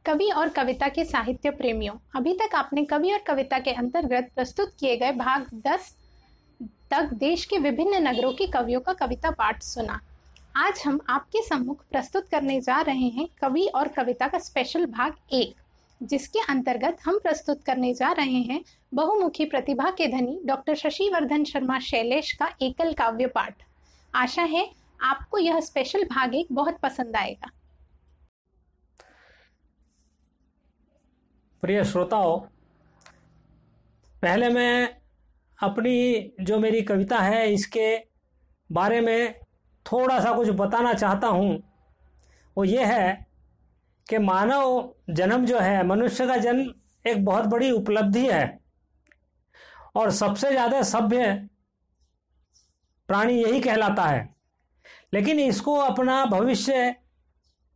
कवि और कविता के साहित्य प्रेमियों, अभी तक आपने कवि और कविता के अंतर्गत प्रस्तुत किए गए भाग 10 तक देश के विभिन्न नगरों के कवियों का कविता पाठ सुना। आज हम आपके सम्मुख प्रस्तुत करने जा रहे हैं कवि और कविता का स्पेशल भाग 1, जिसके अंतर्गत हम प्रस्तुत करने जा रहे हैं बहुमुखी प्रतिभा के धनी डॉक्टर शशिवर्धन शर्मा शैलेश का एकल काव्य पाठ। आशा है आपको यह स्पेशल भाग 1 बहुत पसंद आएगा। प्रिय श्रोताओं, पहले मैं अपनी जो मेरी कविता है इसके बारे में थोड़ा सा कुछ बताना चाहता हूँ। वो ये है कि मानव जन्म जो है, मनुष्य का जन्म एक बहुत बड़ी उपलब्धि है और सबसे ज़्यादा सभ्य प्राणी यही कहलाता है। लेकिन इसको अपना भविष्य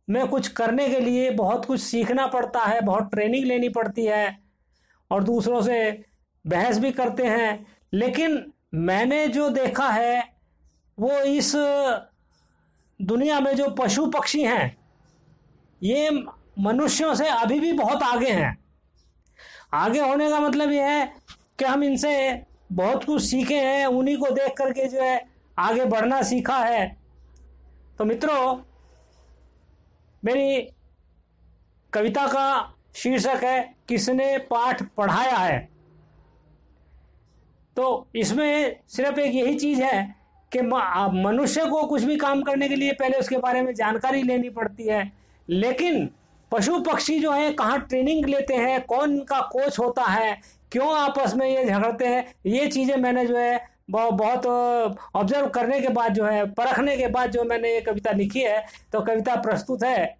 में कुछ करने के लिए बहुत कुछ सीखना पड़ता है, बहुत ट्रेनिंग लेनी पड़ती है और दूसरों से बहस भी करते हैं। लेकिन मैंने जो देखा है वो इस दुनिया में जो पशु पक्षी हैं ये मनुष्यों से अभी भी बहुत आगे हैं। आगे होने का मतलब ये है कि हम इनसे बहुत कुछ सीखे हैं, उन्हीं को देख करके जो है आगे बढ़ना सीखा है। तो मित्रों, मेरी कविता का शीर्षक है किसने पाठ पढ़ाया है। तो इसमें सिर्फ एक यही चीज़ है कि मनुष्य को कुछ भी काम करने के लिए पहले उसके बारे में जानकारी लेनी पड़ती है। लेकिन पशु पक्षी जो है कहाँ ट्रेनिंग लेते हैं, कौन इनका कोच होता है, क्यों आपस में ये झगड़ते हैं, ये चीज़ें मैंने जो है बहुत ऑब्जर्व करने के बाद जो है, परखने के बाद जो मैंने ये कविता लिखी है। तो कविता प्रस्तुत है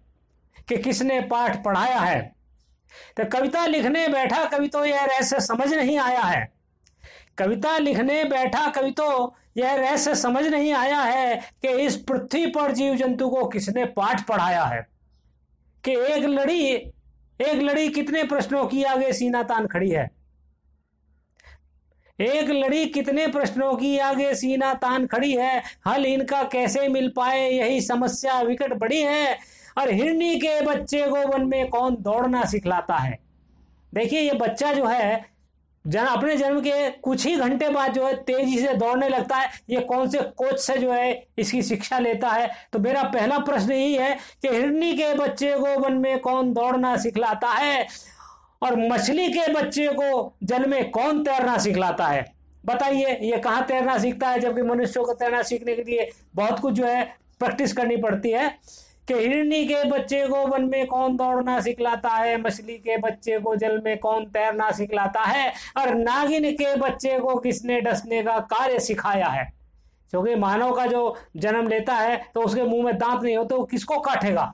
कि किसने पाठ पढ़ाया है। तो कविता लिखने बैठा कवि तो यह रहस्य समझ नहीं आया है। कविता लिखने बैठा कवि तो यह रहस्य समझ नहीं आया है कि इस पृथ्वी पर जीव जंतु को किसने पाठ पढ़ाया है। कि एक लड़ी कितने प्रश्नों की आगे सीना तान खड़ी है। एक लड़ी कितने प्रश्नों की आगे सीना तान खड़ी है। हल इनका कैसे मिल पाए यही समस्या विकट बड़ी है। और हिरनी के बच्चे को वन में कौन दौड़ना सिखलाता है। देखिए, ये बच्चा जो है अपने जन्म के कुछ ही घंटे बाद जो है तेजी से दौड़ने लगता है। ये कौन से कोच से जो है इसकी शिक्षा लेता है। तो मेरा पहला प्रश्न यही है कि हिरनी के बच्चे को वन में कौन दौड़ना सिखलाता है और मछली के बच्चे को जल में कौन तैरना सिखलाता है। बताइए, ये कहाँ तैरना सीखता है, जबकि मनुष्यों को तैरना सीखने के लिए बहुत कुछ जो है प्रैक्टिस करनी पड़ती है। कि हिरनी के बच्चे को वन में कौन दौड़ना सिखलाता है, मछली के बच्चे को जल में कौन तैरना सिखलाता है और नागिन के बच्चे को किसने डसने का कार्य सिखाया है। क्योंकि मानव का जो जन्म लेता है तो उसके मुंह में दांत नहीं होते, वो किसको काटेगा।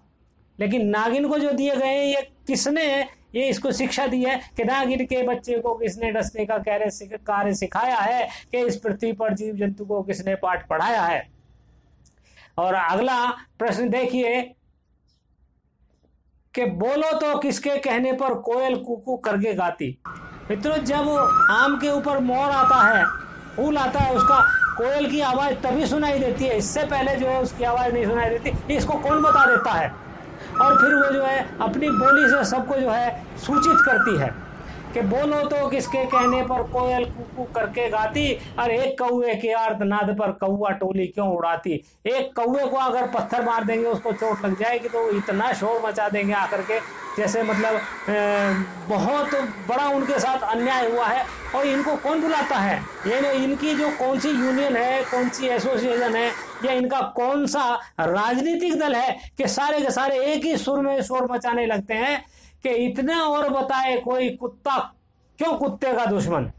लेकिन नागिन को जो दिए गए ये किसने ये इसको शिक्षा दी है कि नागिन के बच्चे को किसने डसने का कार्य सिखाया है। कि इस पृथ्वी पर जीव जंतु को किसने पाठ पढ़ाया है। और अगला प्रश्न देखिए कि बोलो तो किसके कहने पर कोयल कुकू करके गाती। मित्रों, जब आम के ऊपर मोर आता है, फूल आता है, उसका कोयल की आवाज़ तभी सुनाई देती है, इससे पहले जो है उसकी आवाज़ नहीं सुनाई देती। इसको कौन बता देता है। और फिर वो जो है अपनी बोली से सबको जो है सूचित करती है कि बोलो तो किसके कहने पर कोयल कुकू करके गाती और एक कौवे के आर्तनाद पर कौवा टोली क्यों उड़ाती। एक कौवे को अगर पत्थर मार देंगे, उसको चोट लग जाएगी तो इतना शोर मचा देंगे आकर के, जैसे मतलब बहुत बड़ा उनके साथ अन्याय हुआ है। और इनको कौन बुलाता है, ये इनकी जो कौन सी यूनियन है, कौन सी एसोसिएशन है, या इनका कौन सा राजनीतिक दल है कि सारे के सारे एक ही सुर में शोर मचाने लगते हैं कि इतना और बताए कोई कुत्ता क्यों कुत्ते का दुश्मन।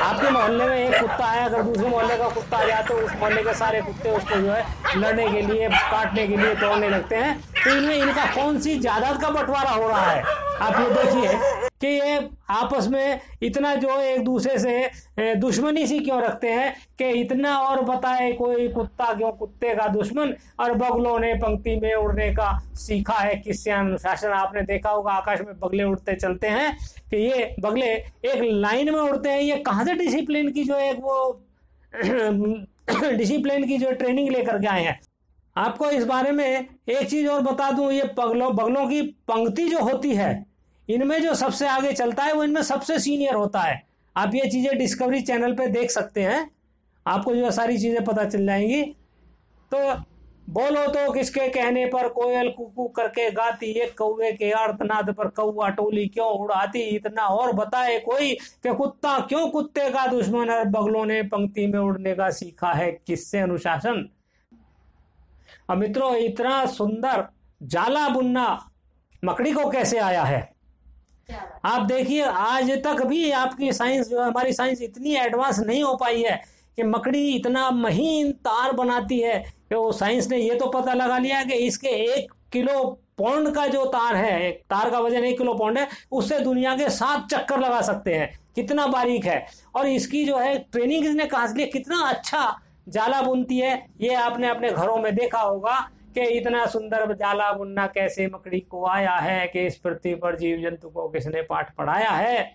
आपके मोहल्ले में एक कुत्ता है, अगर दूसरे मोहल्ले का कुत्ता आ जाए तो उस मोहल्ले के सारे कुत्ते उसको जो है लड़ने के लिए, काटने के लिए तोड़ने लगते हैं। तो इनमें इनका कौन सी जायदाद का बंटवारा हो रहा है। आप ये देखिए कि ये आपस में इतना जो एक दूसरे से दुश्मनी सी क्यों रखते हैं कि इतना और बताए कोई कुत्ता क्यों कुत्ते का दुश्मन। और बगलों ने पंक्ति में उड़ने का सीखा है किससे अनुशासन। आपने देखा होगा आकाश में बगले उड़ते चलते हैं कि ये बगले एक लाइन में उड़ते हैं। ये कहाँ से डिसिप्लिन की जो एक वो डिसिप्लिन की जो ट्रेनिंग लेकर के आए हैं। आपको इस बारे में एक चीज और बता दूं, ये बगलों की पंक्ति जो होती है, इनमें जो सबसे आगे चलता है वो इनमें सबसे सीनियर होता है। आप ये चीजें डिस्कवरी चैनल पे देख सकते हैं, आपको जो सारी चीजें पता चल जाएंगी। तो बोलो तो किसके कहने पर कोयल कुकू करके गाती, एक कौवे के आर्तनाद पर कौवा टोली क्यों उड़ाती, इतना और बताए कोई कि कुत्ता क्यों कुत्ते का दुश्मन है, बगलों ने पंक्ति में उड़ने का सीखा है किससे अनुशासन। अब मित्रों, इतना सुंदर जाला बुनना मकड़ी को कैसे आया है? आप देखिए, आज तक भी आपकी साइंस जो है, हमारी साइंस इतनी एडवांस नहीं हो पाई है कि मकड़ी इतना महीन तार बनाती है कि वो साइंस ने ये तो पता लगा लिया कि इसके 1 किलो पाउंड का जो तार है, एक तार का वजन 1 किलो पाउंड है, उससे दुनिया के 7 चक्कर लगा सकते हैं। कितना बारीक है। और इसकी जो है ट्रेनिंग इसने कहा से कितना अच्छा जाला बुनती है, ये आपने अपने घरों में देखा होगा कि इतना सुंदर जाला बुनना कैसे मकड़ी को आया है, कि इस पृथ्वी पर जीव जंतु को किसने पाठ पढ़ाया है,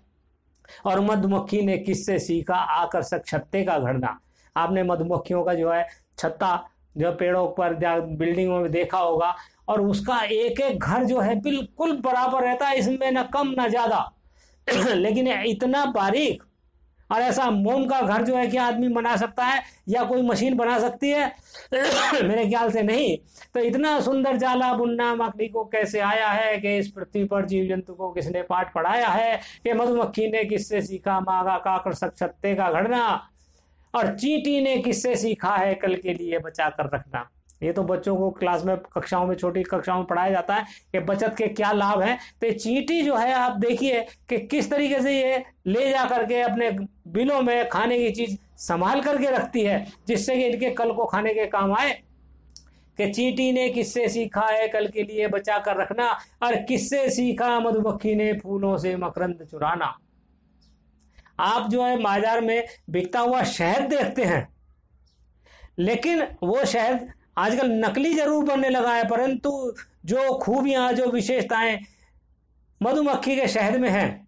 और मधुमक्खी ने किससे सीखा आकर्षक छत्ते का गढ़ना। आपने मधुमक्खियों का जो है छत्ता जो पेड़ों पर बिल्डिंगों में देखा होगा, और उसका एक एक घर जो है बिल्कुल बराबर रहता है, इसमें न कम न ज्यादा लेकिन इतना बारीक। और ऐसा मोम का घर जो है क्या आदमी बना सकता है या कोई मशीन बना सकती है? मेरे ख्याल से नहीं। तो इतना सुंदर जाला बुनना मकड़ी को कैसे आया है, कि इस पृथ्वी पर जीव जंतु को किसने पाठ पढ़ाया है, कि मधुमक्खी ने किससे सीखा मागा का आकर्षक छत्ते का गढ़ना, और चींटी ने किससे सीखा है कल के लिए बचा कर रखना। ये तो बच्चों को क्लास में, कक्षाओं में, छोटी कक्षाओं में पढ़ाया जाता है कि बचत के क्या लाभ हैं। तो चींटी जो है, आप देखिए कि किस तरीके से ये ले जा करके अपने बिलों में खाने की चीज संभाल करके रखती है, जिससे कि इनके कल को खाने के काम आए। कि चींटी ने किससे सीखा है कल के लिए बचा कर रखना, और किससे सीखा मधुमक्खी ने फूलों से मकरंद चुराना। आप जो है बाजार में बिकता हुआ शहद देखते हैं, लेकिन वो शहद आजकल नकली जरूर बनने लगा है, परंतु जो खूबियां, जो विशेषताएं मधुमक्खी के शहद में हैं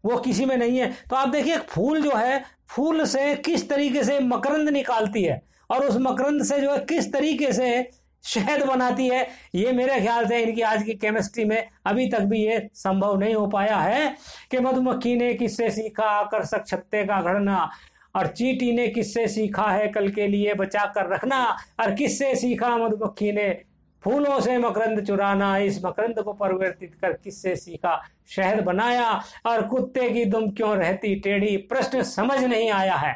वो किसी में नहीं है। तो आप देखिए, फूल जो है, फूल से किस तरीके से मकरंद निकालती है, और उस मकरंद से जो है किस तरीके से शहद बनाती है, ये मेरे ख्याल से इनकी आज की केमिस्ट्री में अभी तक भी ये संभव नहीं हो पाया है। कि मधुमक्खी ने किससे सीखा आकर्षक छत्ते का गढ़ना, और चींटी ने किससे सीखा है कल के लिए बचा कर रखना, और किससे सीखा मधुमक्खी ने फूलों से मकरंद चुराना, इस मकरंद को परिवर्तित कर किससे सीखा शहद बनाया, और कुत्ते की दुम क्यों रहती टेढ़ी, प्रश्न समझ नहीं आया है।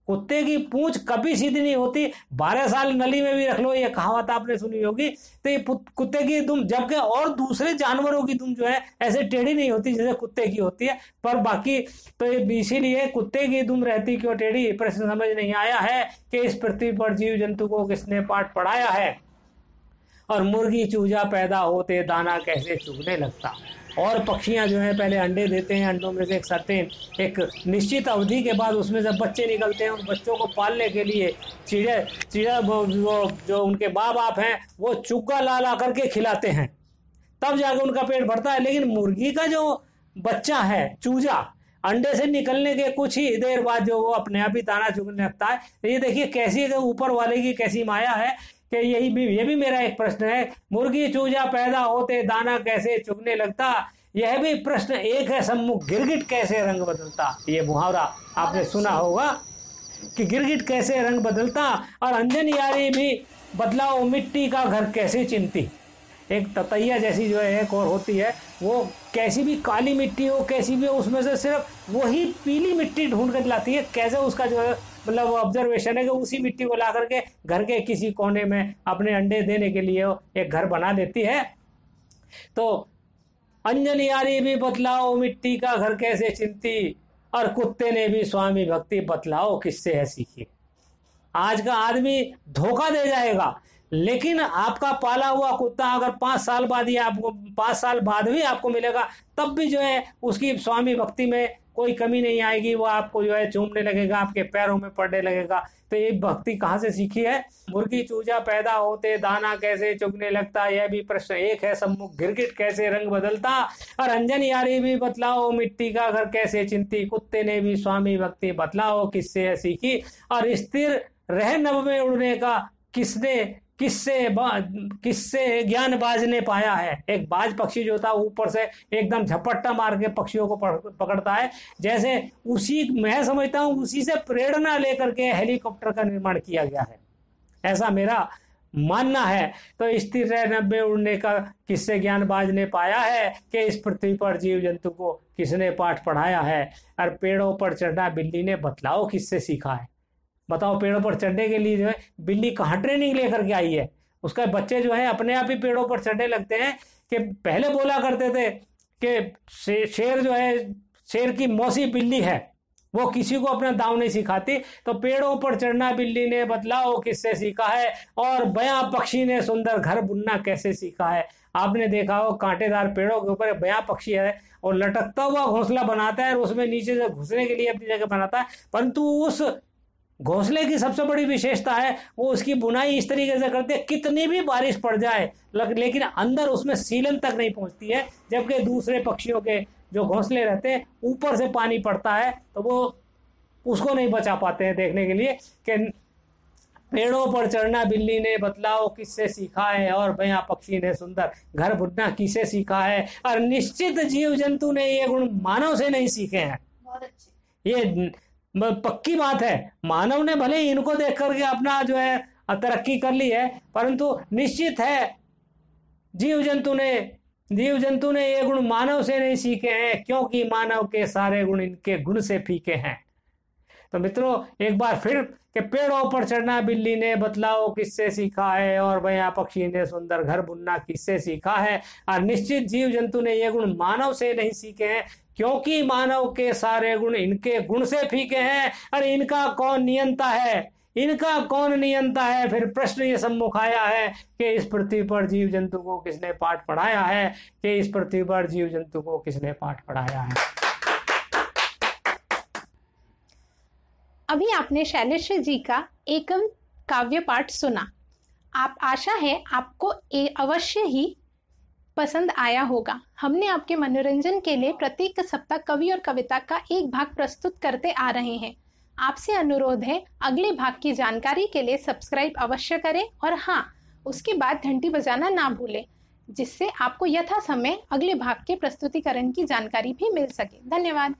कुत्ते की पूंछ कभी सीधी नहीं होती, 12 साल नली में भी रख लो, ये कहावत आपने सुनी होगी। तो ये कुत्ते की दुम, जबकि और दूसरे जानवरों की दुम जो है ऐसे टेढ़ी नहीं होती जैसे कुत्ते की होती है, पर बाकी तो इसीलिए कुत्ते की दुम रहती क्यों टेढ़ी, प्रश्न समझ नहीं आया है, कि इस पृथ्वी पर जीव जंतु को किसने पाठ पढ़ाया है, और मुर्गी चूजा पैदा होते दाना कैसे चुगने लगता। और पक्षियां जो है पहले अंडे देते हैं, अंडों में से एक निश्चित अवधि के बाद उसमें से बच्चे निकलते हैं। उन बच्चों को पालने के लिए चिड़िया वो जो उनके माँ बाप हैं वो चुग्गा ला ला करके खिलाते हैं, तब जाकर उनका पेट भरता है। लेकिन मुर्गी का जो बच्चा है चूजा, अंडे से निकलने के कुछ ही देर बाद जो वो अपने आप ही दाना चुगने लगता है। ये देखिए कैसी ऊपर वाले की कैसी माया है। कि ये भी मेरा एक प्रश्न है, मुर्गी चूजा पैदा होते दाना कैसे चुगने लगता, यह भी प्रश्न एक है सम्मुख, गिरगिट कैसे रंग बदलता। ये मुहावरा आपने सुना होगा कि गिरगिट कैसे रंग बदलता, और अंजन यारी भी बदलाओ मिट्टी का घर कैसे चिंती। एक ततैया जैसी जो है एक और होती है, वो कैसी भी काली मिट्टी हो, कैसी भी हो, उसमें से सिर्फ वही पीली मिट्टी ढूंढ कर लाती है। कैसे उसका जो है मतलब ऑब्जर्वेशन है कि उसी मिट्टी को ला करके घर के किसी कोने में अपने अंडे देने के लिए एक घर बना देती है। तो अंजन यारी भी बतलाओ मिट्टी का घर कैसे चिंती, और कुत्ते ने भी स्वामी भक्ति बतलाओ किससे है सीखी। आज का आदमी धोखा दे जाएगा, लेकिन आपका पाला हुआ कुत्ता अगर 5 साल बाद ही आपको 5 साल बाद भी आपको मिलेगा, तब भी जो है उसकी स्वामी भक्ति में कोई कमी नहीं आएगी। वो आपको जो है चूमने लगेगा, आपके पैरों में पड़ने लगेगा। तो ये भक्ति कहाँ से सीखी है? मुर्गी चूजा पैदा होते दाना कैसे चुगने लगता, यह भी प्रश्न एक है सम्मुख, गिरगिट कैसे रंग बदलता, और अंजन यारी भी बतलाओ मिट्टी का घर कैसे चिंती, कुत्ते ने भी स्वामी भक्ति बतलाओ किससे है सीखी, और स्थिर रह नभ में उड़ने का किससे ज्ञानबाज ने पाया है। एक बाज पक्षी जो था ऊपर से एकदम झपट्टा मार के पक्षियों को पकड़ता है, जैसे उसी मैं समझता हूँ उसी से प्रेरणा लेकर के हेलीकॉप्टर का निर्माण किया गया है, ऐसा मेरा मानना है। तो स्थिर रह नब्बे उड़ने का किससे ज्ञानबाज ने पाया है कि इस पृथ्वी पर जीव जंतु को किसने पाठ पढ़ाया है। और पेड़ों पर चढ़ना बिल्ली ने बतलाओ किससे सीखा है। बताओ, पेड़ों पर चढ़ने के लिए जो है बिल्ली कहाँ ट्रेनिंग लेकर के आई है। उसका बच्चे जो है अपने आप ही पेड़ों पर चढ़ने लगते हैं। कि पहले बोला करते थे कि शेर जो है, शेर की मौसी बिल्ली है, वो किसी को अपना दांव नहीं सिखाती। तो पेड़ों पर चढ़ना बिल्ली ने बतलाओ किससे सीखा है, और बयां पक्षी ने सुंदर घर बुनना कैसे सीखा है। आपने देखा हो कांटेदार पेड़ों के ऊपर बयां पक्षी है और लटकता हुआ घोंसला बनाता है और उसमें नीचे से घुसने के लिए अपनी जगह बनाता है, परंतु उस घोंसले की सबसे बड़ी विशेषता है वो उसकी बुनाई इस तरीके से करते हैं कितनी भी बारिश पड़ जाए लेकिन अंदर उसमें सीलन तक नहीं पहुंचती है। जबकि दूसरे पक्षियों के जो घोंसले रहते हैं ऊपर से पानी पड़ता है तो वो उसको नहीं बचा पाते हैं देखने के लिए। कि पेड़ों पर चढ़ना बिल्ली ने बतलाओ किससे सीखा है, और बयां पक्षी ने सुंदर घर बुनना किससे सीखा है। और निश्चित जीव जंतु ने ये गुण मानव से नहीं सीखे हैं। बहुत अच्छे। ये पक्की बात है। मानव ने भले ही इनको देख करके अपना जो है तरक्की कर ली है, परंतु निश्चित है जीव जंतु ने ये गुण मानव से नहीं सीखे हैं, क्योंकि मानव के सारे गुण इनके गुण से फीके हैं। तो मित्रों एक बार फिर कि पेड़ों पर चढ़ना बिल्ली ने बतलाओ किससे सीखा है, और बयां पक्षी ने सुंदर घर बुनना किससे सीखा है। और निश्चित जीव जंतु ने ये गुण मानव से नहीं सीखे हैं, क्योंकि मानव के सारे गुण इनके गुण से फीके हैं। और इनका कौन नियंता है। फिर प्रश्न ये सम्मुख आया है कि इस पृथ्वी पर जीव जंतु को किसने पाठ पढ़ाया है। अभी आपने शैलेश जी का एकम काव्य पाठ सुना। आशा है आपको अवश्य ही पसंद आया होगा। हमने आपके मनोरंजन के लिए प्रत्येक सप्ताह कवि और कविता का एक भाग प्रस्तुत करते आ रहे हैं। आपसे अनुरोध है अगले भाग की जानकारी के लिए सब्सक्राइब अवश्य करें, और हाँ, उसके बाद घंटी बजाना ना भूलें, जिससे आपको यथा समय अगले भाग के प्रस्तुतिकरण की जानकारी भी मिल सके। धन्यवाद।